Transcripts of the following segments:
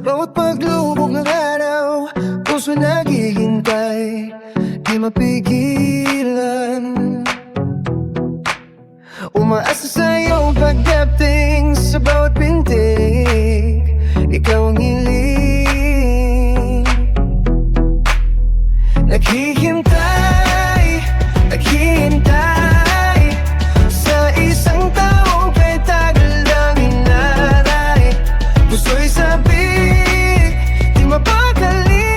bawat paglubog ng araw, puso naghihintay, di mapigilan. Umaasa sa iyong pagdating sa bawat pintig, ikaw ang hiling. Naghihintay, naghihintay sa isang taong kay tagal lang hinaray. Puso'y sabik, di mapakali.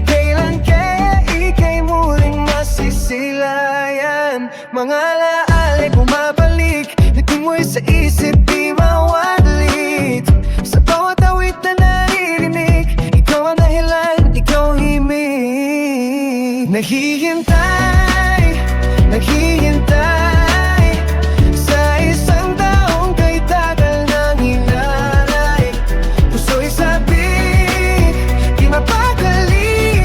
Kailan kaya ika'y muling masisilayan? Mga alaala'y bumabalik, ngiti mo'y sa isip di mawaglit. Sa bawat awit na naririnig, ikaw ang dahilan, ikaw ang himig. Naghihintay, naghihintay sa isang taong kay tagal nang hinaray. Puso'y sabik, di mapakali.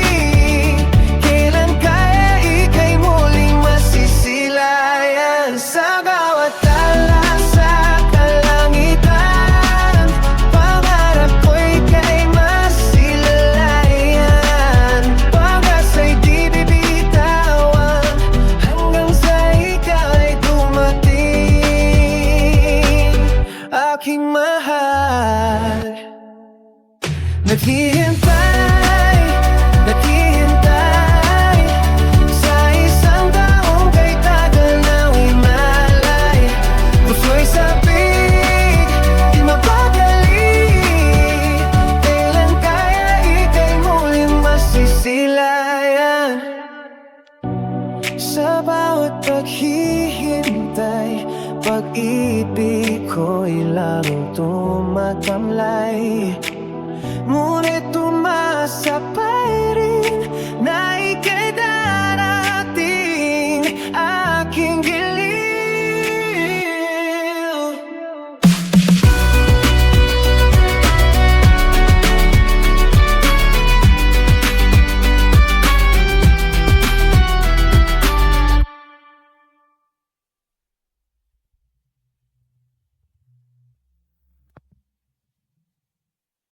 Kailan kaya ika'y muling masisilayan? Sa bawat tala sa kalangitan, pangarap ko'y ika'y masilayan. Pag-asa'y di bibitawan hanggang sa ikaw ay dumating, aking mahal. Naghihintay, naghihintay sa isang taong kay tagal nang himalay. Puso'y sabik, di mapakali. Kailan kaya ika'y muling masisilayan? Sa bawat paghihintay, pag-ibig ko'y larong tumatamlay. Ngunit tumaas sa